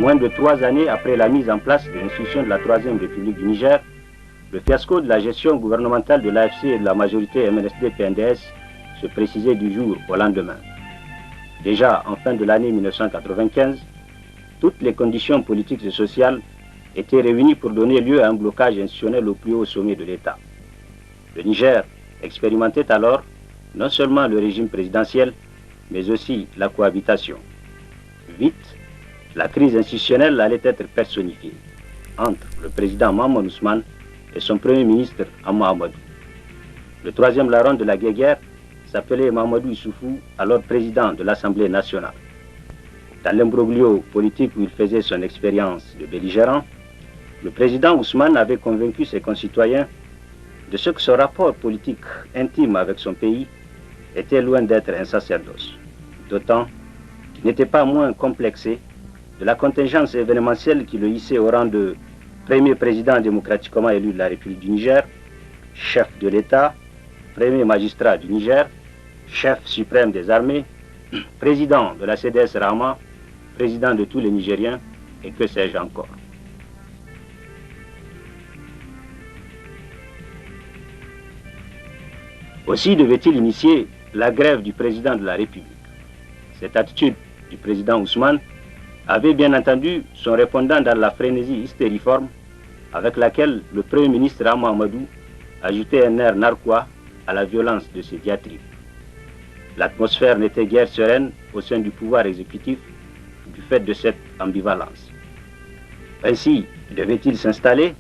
Moins de 3 années après la mise en place de l'institution de la Troisième République du Niger, le fiasco de la gestion gouvernementale de l'AFC et de la majorité MNSD-PNDS se précisait du jour au lendemain. Déjà en fin de l'année 1995, toutes les conditions politiques et sociales étaient réunies pour donner lieu à un blocage institutionnel au plus haut sommet de l'État. Le Niger expérimentait alors non seulement le régime présidentiel, mais aussi la cohabitation. Vite, la crise institutionnelle allait être personnifiée entre le président Mahamadou Ousmane et son premier ministre Hama Amadou. Le troisième larron de la guerre s'appelait Mahamadou Issoufou, alors président de l'Assemblée nationale. Dans l'imbroglio politique où il faisait son expérience de belligérant, le président Ousmane avait convaincu ses concitoyens de ce que son rapport politique intime avec son pays était loin d'être un sacerdoce, d'autant qu'il n'était pas moins complexé de la contingence événementielle qui le hissait au rang de premier président démocratiquement élu de la République du Niger, chef de l'État, premier magistrat du Niger, chef suprême des armées, président de la CDS Rahma, président de tous les Nigériens, et que sais-je encore. Aussi devait-il initier la grève du président de la République. Cette attitude du président Ousmane avait bien entendu son répondant dans la frénésie hystériforme avec laquelle le Premier ministre Hama Amadou ajoutait un air narquois à la violence de ses diatribes. L'atmosphère n'était guère sereine au sein du pouvoir exécutif du fait de cette ambivalence. Ainsi devait-il s'installer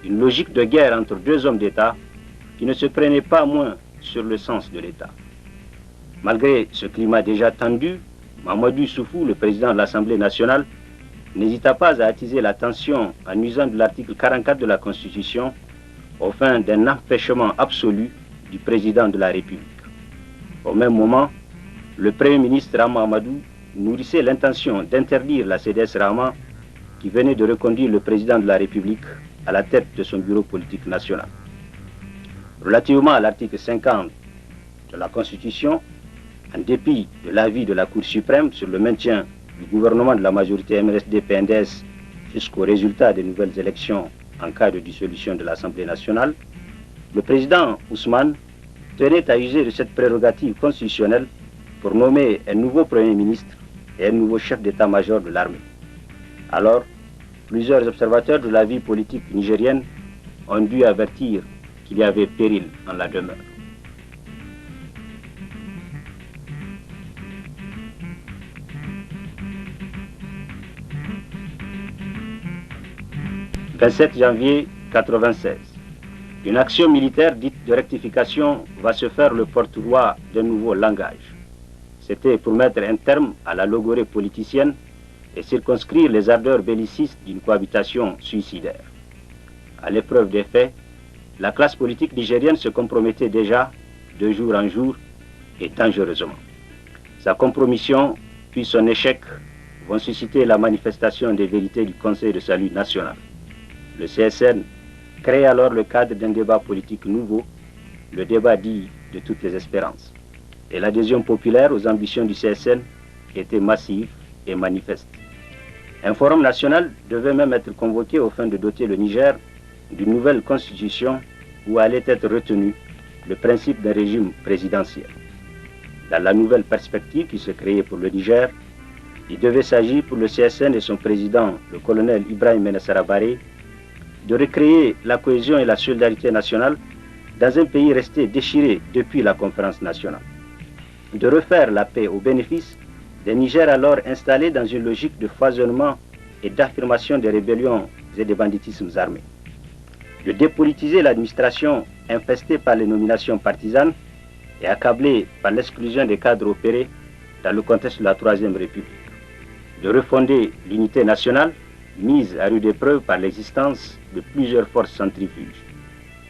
une logique de guerre entre deux hommes d'État qui ne se prenaient pas moins sur le sens de l'État. Malgré ce climat déjà tendu, Mahamadou Issoufou, le président de l'Assemblée nationale, n'hésita pas à attiser la tension en usant de l'article 44 de la Constitution aux fins d'un empêchement absolu du président de la République. Au même moment, le Premier ministre Hama Amadou nourrissait l'intention d'interdire la CDS Rahma qui venait de reconduire le président de la République à la tête de son bureau politique national. Relativement à l'article 50 de la Constitution, en dépit de l'avis de la Cour suprême sur le maintien du gouvernement de la majorité MNSD-PNDS jusqu'au résultat des nouvelles élections en cas de dissolution de l'Assemblée nationale, le président Ousmane tenait à user de cette prérogative constitutionnelle pour nommer un nouveau Premier ministre et un nouveau chef d'état-major de l'armée. Alors, plusieurs observateurs de la vie politique nigérienne ont dû avertir qu'il y avait péril en la demeure. Le 27 janvier 1996, une action militaire dite de rectification va se faire le porte-voix d'un nouveau langage. C'était pour mettre un terme à la logorée politicienne et circonscrire les ardeurs bellicistes d'une cohabitation suicidaire. À l'épreuve des faits, la classe politique nigérienne se compromettait déjà de jour en jour et dangereusement. Sa compromission puis son échec vont susciter la manifestation des vérités du Conseil de salut national. Le CSN crée alors le cadre d'un débat politique nouveau, le débat dit de toutes les espérances. Et l'adhésion populaire aux ambitions du CSN était massive et manifeste. Un forum national devait même être convoqué aux fins de doter le Niger d'une nouvelle constitution où allait être retenu le principe d'un régime présidentiel. Dans la nouvelle perspective qui se créait pour le Niger, il devait s'agir pour le CSN et son président, le colonel Ibrahim Menassara Baré, de recréer la cohésion et la solidarité nationale dans un pays resté déchiré depuis la conférence nationale. De refaire la paix au bénéfice des Niger alors installés dans une logique de foisonnement et d'affirmation des rébellions et des banditismes armés. De dépolitiser l'administration infestée par les nominations partisanes et accablée par l'exclusion des cadres opérés dans le contexte de la Troisième République. De refonder l'unité nationale mise à rude épreuve par l'existence de plusieurs forces centrifuges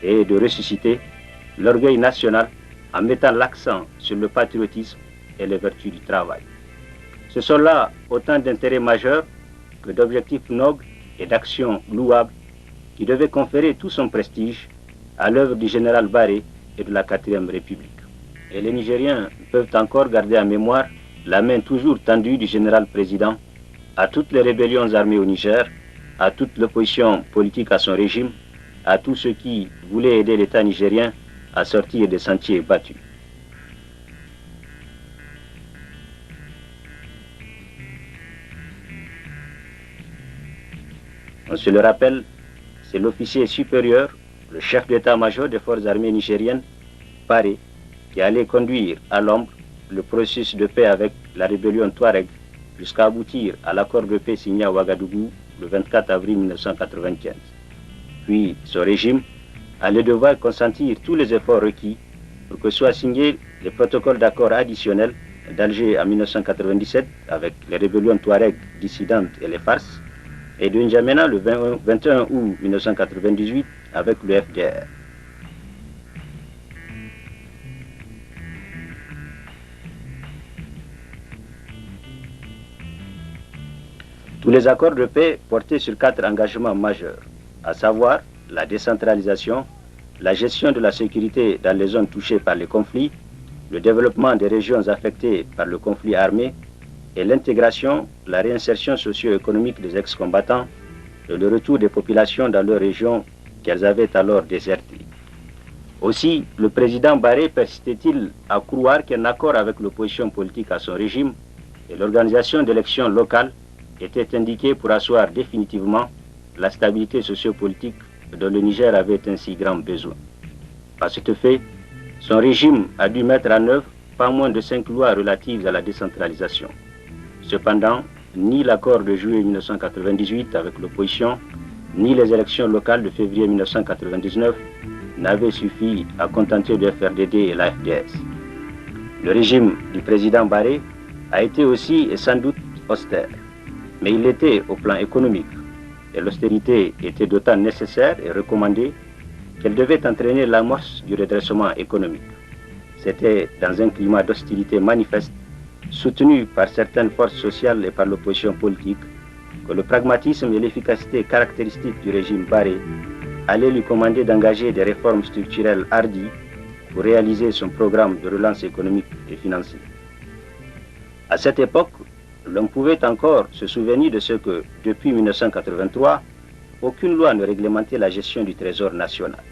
et de ressusciter l'orgueil national en mettant l'accent sur le patriotisme et les vertus du travail. Ce sont là autant d'intérêts majeurs que d'objectifs nobles et d'actions louables qui devaient conférer tout son prestige à l'œuvre du général Barré et de la 4e République. Et les Nigériens peuvent encore garder en mémoire la main toujours tendue du général président à toutes les rébellions armées au Niger, à toute l'opposition politique à son régime, à tous ceux qui voulaient aider l'État nigérien à sortir des sentiers battus. On se le rappelle, c'est l'officier supérieur, le chef d'état-major des forces armées nigériennes, Baré, qui allait conduire à l'ombre le processus de paix avec la rébellion Touareg jusqu'à aboutir à l'accord de paix signé à Ouagadougou le 24 avril 1995. Puis son régime allait devoir consentir tous les efforts requis pour que soient signés les protocoles d'accord additionnels d'Alger en 1997 avec les rébellions Touareg dissidentes et les farces, et de N'Djamena le 21 août 1998 avec le FDR. Tous les accords de paix portaient sur 4 engagements majeurs, à savoir la décentralisation, la gestion de la sécurité dans les zones touchées par les conflits, le développement des régions affectées par le conflit armé et l'intégration, la réinsertion socio-économique des ex-combattants et le retour des populations dans leurs régions qu'elles avaient alors désertées. Aussi, le président Baré persistait-il à croire qu'un accord avec l'opposition politique à son régime et l'organisation d'élections locales était indiqué pour asseoir définitivement la stabilité sociopolitique dont le Niger avait un si grand besoin. Par ce fait, son régime a dû mettre en œuvre pas moins de 5 lois relatives à la décentralisation. Cependant, ni l'accord de juillet 1998 avec l'opposition, ni les élections locales de février 1999 n'avaient suffi à contenter le FRDD et la FDS. Le régime du président Baré a été aussi et sans doute austère, mais il l'était au plan économique, et l'austérité était d'autant nécessaire et recommandée qu'elle devait entraîner l'amorce du redressement économique. C'était dans un climat d'hostilité manifeste, soutenu par certaines forces sociales et par l'opposition politique, que le pragmatisme et l'efficacité caractéristiques du régime Baré allaient lui commander d'engager des réformes structurelles hardies pour réaliser son programme de relance économique et financière. À cette époque, l'on pouvait encore se souvenir de ce que, depuis 1983, aucune loi ne réglementait la gestion du trésor national.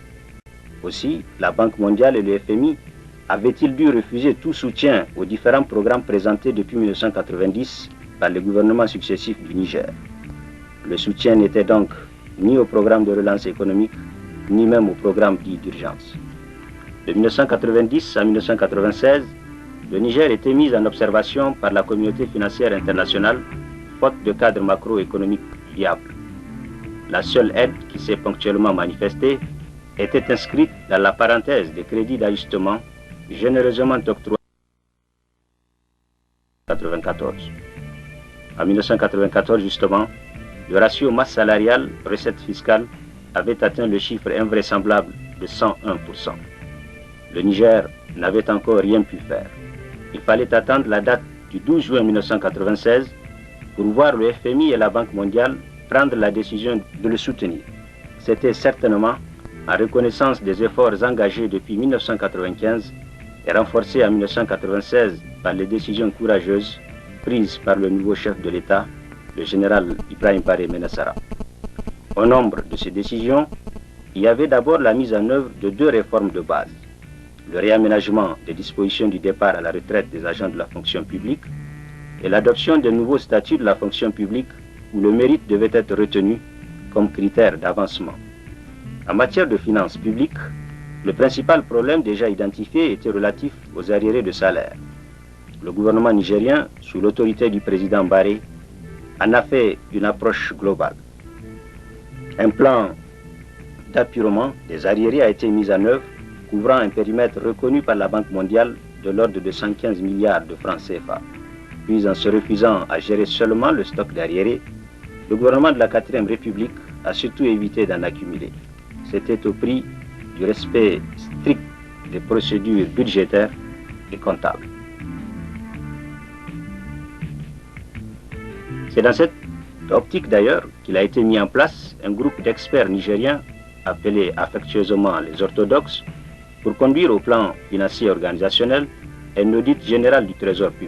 Aussi, la Banque mondiale et le FMI avaient-ils dû refuser tout soutien aux différents programmes présentés depuis 1990 par les gouvernements successifs du Niger. Le soutien n'était donc ni au programme de relance économique, ni même au programme dit d'urgence. De 1990 à 1996, le Niger était mis en observation par la communauté financière internationale, faute de cadre macroéconomique viable. La seule aide qui s'est ponctuellement manifestée était inscrite dans la parenthèse des crédits d'ajustement généreusement octroyés en 1994. En 1994, justement, le ratio masse salariale recette fiscale avait atteint le chiffre invraisemblable de 101%. Le Niger n'avait encore rien pu faire. Il fallait attendre la date du 12 juin 1996 pour voir le FMI et la Banque mondiale prendre la décision de le soutenir. C'était certainement en reconnaissance des efforts engagés depuis 1995 et renforcés en 1996 par les décisions courageuses prises par le nouveau chef de l'État, le général Ibrahim Baré Menassara. Au nombre de ces décisions, il y avait d'abord la mise en œuvre de 2 réformes de base. Le réaménagement des dispositions du départ à la retraite des agents de la fonction publique et l'adoption de nouveaux statuts de la fonction publique où le mérite devait être retenu comme critère d'avancement. En matière de finances publiques, le principal problème déjà identifié était relatif aux arriérés de salaire. Le gouvernement nigérien, sous l'autorité du président Baré, en a fait une approche globale. Un plan d'apurement des arriérés a été mis en œuvre, couvrant un périmètre reconnu par la Banque mondiale de l'ordre de 115 milliards de francs CFA. Puis, en se refusant à gérer seulement le stock d'arriérés, le gouvernement de la 4e République a surtout évité d'en accumuler. C'était au prix du respect strict des procédures budgétaires et comptables. C'est dans cette optique d'ailleurs qu'il a été mis en place un groupe d'experts nigériens appelés affectueusement les orthodoxes pour conduire au plan financier organisationnel un audit général du trésor public.